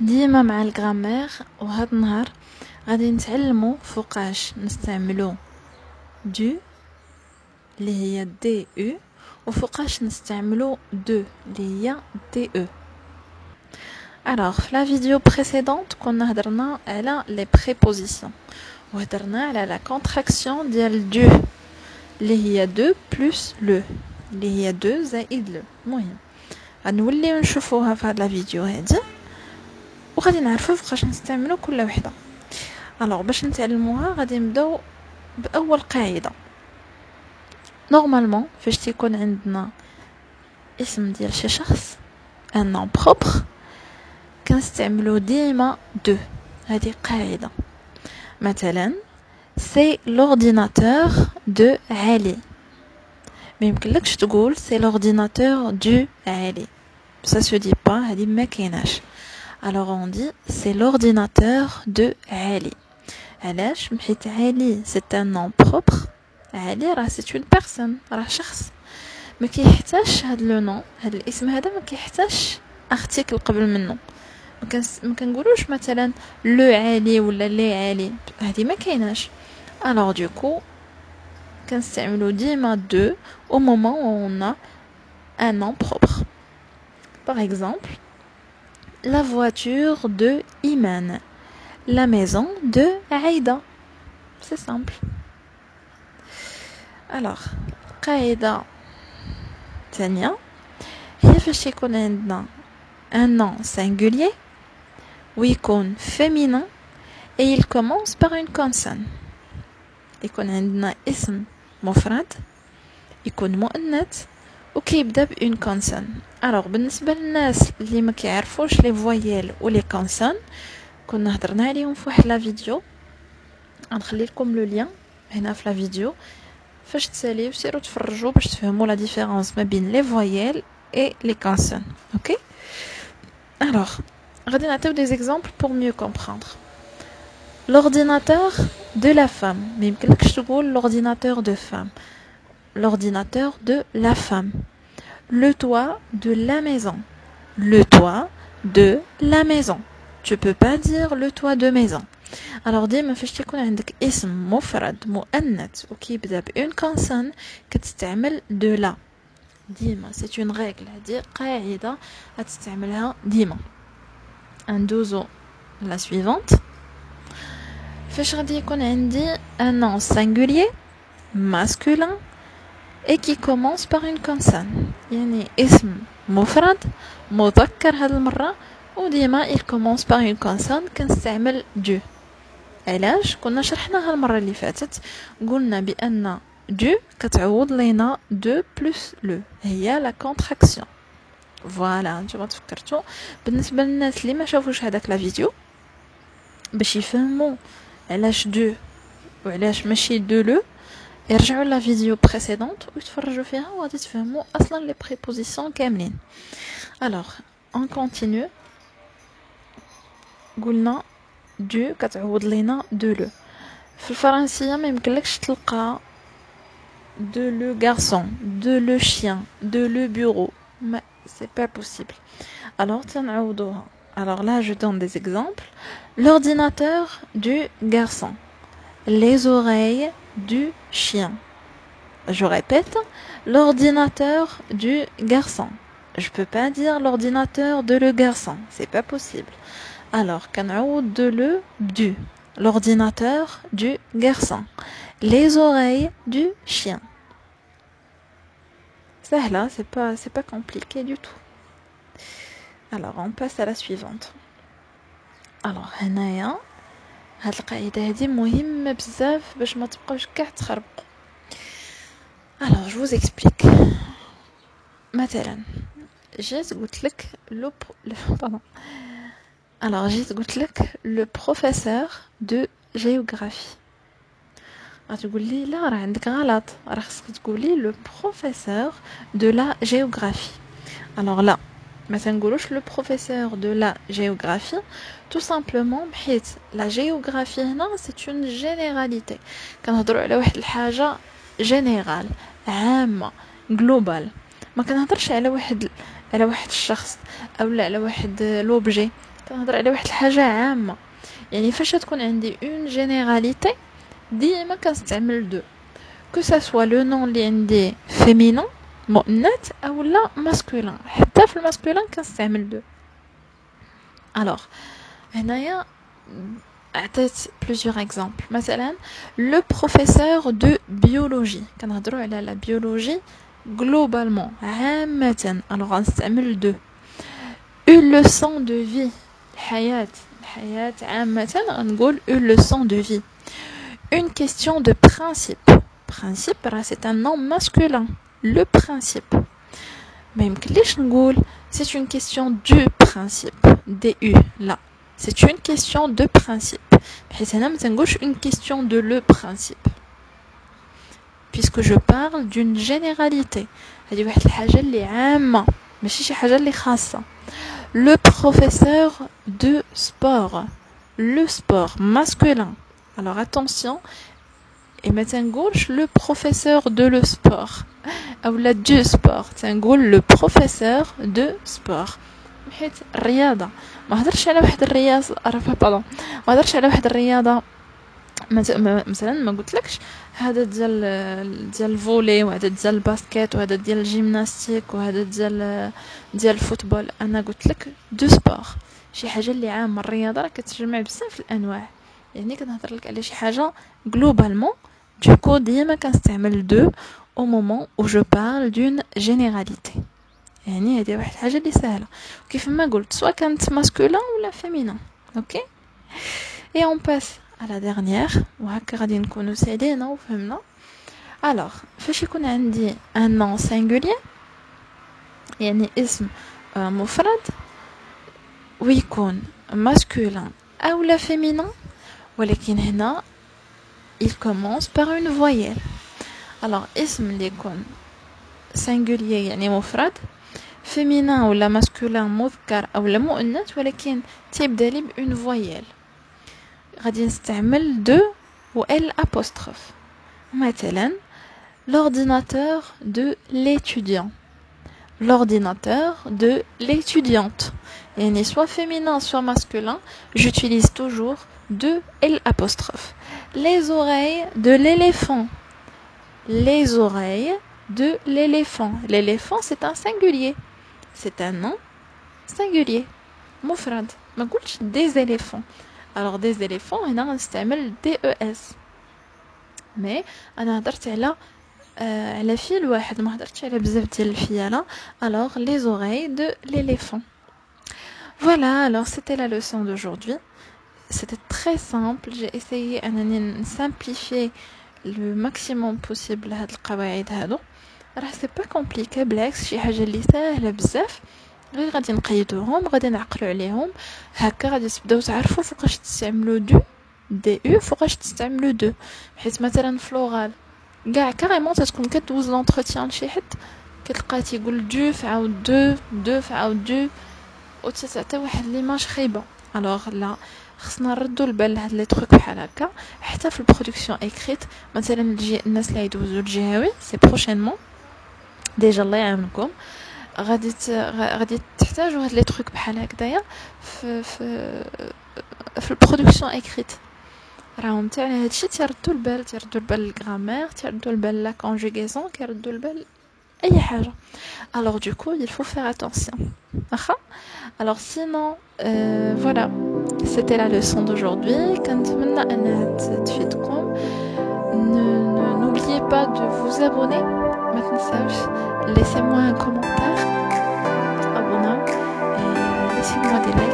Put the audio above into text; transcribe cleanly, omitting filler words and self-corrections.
ديما مع الغرامير وهذا النهار غادي نتعلموا فوقاش نستعملوا دو اللي هي دي او وفوقاش نستعملوا دو اللي هي دي او. Alors, في la vidéo précédente كنا هضرنا على les prépositions وهضرنا على la contraction ديال دو اللي هي دو بلس لو اللي هي دو زائد لو. المهم غنوليو نشوفوها في هاد لا فيديو هادي وغادي نعرفوا فوقاش نستعملوا كل وحده. الوغ باش نتعلموها غادي نبداو باول قاعده. نورمالمون فاش تيكون عندنا اسم ديال شي شخص ان نون بروبر كنستعملوا ديما دو. هذه قاعده. مثلا سي لورديناتور دو علي، ما يمكنلكش تقول سي لورديناتور دو علي، ça se dit pas، هذه ما كايناش. alors on dit c'est l'ordinateur de علي. علاش؟ حيت علي c'est un nom propre. علي راه c'est une personne، راه شخص، ما كيحتاجش هذا لو نون، هذا الاسم هذا ما كيحتاجش ارتيكل قبل منه. ما كنقولوش مثلا لو علي ولا لي علي، هذه ما كايناش. alors du coup كنستعملوا ديما دو au moment où on a un nom propre. par exemple la voiture de Iman, la maison de Aïda. C'est simple. alors قاعدة ثانية هي فاش يكون عندنا un nom singulier ويكون féminin et il commence par une consonne. يكون عندنا اسم مفرد يكون مؤنث وكيبدا بون كونسون. alors بالنسبه للناس اللي ما كيعرفوش لي فويال و لي كونسون كنا هضرنا عليهم في واحد لا فيديو، غنخلي لكم لو لين هنا في لا فيديو فاش تساليو سيروا تفرجوا باش تفهموا لا ديفيرونس ما بين لي فويال اي لي كونسون. اوكي alors غادي نعطيو دي زيكزامبل pour mieux comprendre. l'ordinateur de la femme، ما يمكنلكش تقول l'ordinateur de femme، l'ordinateur de la femme. le toit de la maison، le toit de la maison. tu peux pas dire le toit de maison. alors ديما فاش تكون عندك اسم مفرد مؤنث وكيبدا بون كونسون كتستعمل de la ديما. c'est une règle، هذه قاعده غتستعملها ديما. ندوزو la suivante. فاش غادي يكون عندي un nom singulier masculin et qui commence par une consonne، يعني اسم مفرد مذكر هذه المرة وديما il commence par une consonne كنستعمل دو. علاش؟ كنا شرحناها المرة اللي فاتت، قلنا بأن دو كتعوض لينا دو بلس لو، هي لا كونتراكسيون. فوالا نتوما تفكرتوا. بالنسبة للناس اللي ما شافوش هذاك لا فيديو باش يفهموا علاش دو وعلاش ماشي دو لو، يرجعوا لا فيديو بريسيدونت ويتفرجوا فيها وغادي تفهموا اصلا لي بريبوزيسيون كاملين. alors on continue. قلنا دو كتعوض لينا دو لو. في الفرنسيه ما يمكنلكش تلقى دو لو garçon، دو لو chien، دو لو bureau، ما c'est pas possible. alors تنعوضوها. alors là je donne des exemples. l'ordinateur du garçon، les oreilles du chien. je répète, l'ordinateur du garçon. je peux pas dire l'ordinateur de le garçon، c'est pas possible. alors كنعوض de le du. l'ordinateur du garçon، les oreilles du chien. سهلة، c'est pas compliqué du tout. alors on passe à la suivante. alors هنايا هاد القاعده هذه مهمه بزاف باش ما تبقاوش كاع تخربقوا. alors je vous explique. مثلا جيت قلت لك le professeur de géographie. غتقول لي لا راه عندك غلط، راه خصك تقولي le professeur de la géographie. alors لا ما تنقولوش le professeur de la géographie tout simplement حيت la géographie هنا c'est une généralité، كنهضروا على واحد الحاجه جينيرال عامه global، ما كنهضرش على واحد على واحد الشخص اولا على واحد لوبجي، كنهضر على واحد الحاجه عامه. يعني فاش تكون عندي اون جينيراليتي ديما كنستعمل دو، كو سا سوا لو نون اللي عندي فيمينين مؤنث او لا ماسكولين، حتى في الماسكولين كنستعمل دو. الوغ هنايا عطيت بلوزيور اكزامبل. مثلا لو بروفيسور دو بيولوجي، كنهضروا على لا بيولوجي globalement عامة، الوغ غنستعمل دو. une leçon de vie، الحياة عامة غنقول une leçon de vie. une question de principe، principe راه c'est un nom masculin، le principe. ما يمكنليش نقول c'est une question du principe du، لا c'est une question de principe، بحيث هنا ما تنقولش une question de le principe puisque je parle d'une généralité. هذه واحد الحاجة اللي عامة ماشي شي حاجة اللي خاصة. le professeur de sport، le sport masculin. alors attention، et ما تنقولش le professeur de le sport او لا du sport، تنقول le professeur de sport. حيت الرياضة ما هضرش على واحد الرياضة، ما هضرش على واحد الرياضة مثلا ما قلتلكش هذا ديال الفولي، وهذا ديال الباسكيت، وهذا ديال الجيمناستيك، وهذا ديال الفوتبول. انا قلت لك دو سبور، شي حاجه اللي عامه. الرياضه راه كتجمع بزاف الانواع، يعني كنهضر لك على شي حاجه globalement. du coup ديما كنستعمل دو au moment où je parle d'une généralité. يعني هذه واحد الحاجه اللي سهله، كيف ما قلت سواء كانت ماسكولين ولا فيمينين. اوكي et on passe à la dernière، وهكا غادي نكونوا سالينا وفهمنا. alors فاش يكون عندي un nom singulier يعني اسم مفرد ويكون masculin او لا féminin، ولكن هنا il commence par une voyelle. alors اسم اللي يكون singulier يعني مفرد، féminin ولا masculin مذكر او لا مؤنث، ولكن تبدا لي بune voyelle، غادي نستعمل دو و ال apostrophe. مثلا l'ordinateur de l'étudiant، l'ordinateur de l'étudiante. يعني soit féminin soit masculin j'utilise toujours de l apostrophe. les oreilles de l'éléphant، les oreilles de l'éléphant. l'éléphant c'est un singulier، c'est un nom singulier مفرد، ما قلتش des éléphants. alors des éléphants هنا غنستعمل des، mais انا هضرت على فيل واحد، ما هضرتش على بزاف ديال الفياله. alors les oreilles de l'éléphant. voilà, alors c'était la leçon d'aujourd'hui. c'était très simple، j'ai essayé انني simplifier le maximum possible هاد القواعد هادو. راه سي با كومبليكي، بالعكس شي حاجه اللي سهله بزاف، غير غادي نقيدوهم، غادي نعقلوا عليهم، هكا غادي تبداو تعرفوا فوقاش تستعملوا دي او فوقاش تستعملوا دو. حيت مثلا فلوغال كاع كاريمون تكون كدوز لونتروتيان لشي حد كتلقاه تيقول دو فعاود دو فعاود دو، وتتعطي واحد ليماج خايبه. الوغ لا، خصنا نردوا البال لهاد لي تروك بحال هكا حتى في البرودكسيون اكريت. مثلا الناس اللي يدوزوا الجهوي سي بروشينمون ديجا الله يعاونكم، غادي تحتاجوا هاد لي تروك بحال هكذايا في البرودكسيون اكريت. راهم تاع هادشي تيردوا البال الغرامير، تيردوا البال لا كونجوغاسيون، كيردوا البال اي حاجه. alors du coup il faut faire attention. alors sinon voilà, c'était la leçon d'aujourd'hui. كنتمنى انها تفيدكم. n'oubliez pas de vous abonner، ما تنساوش laissez-moi un commentaire، abonnez et laissez-moi des likes.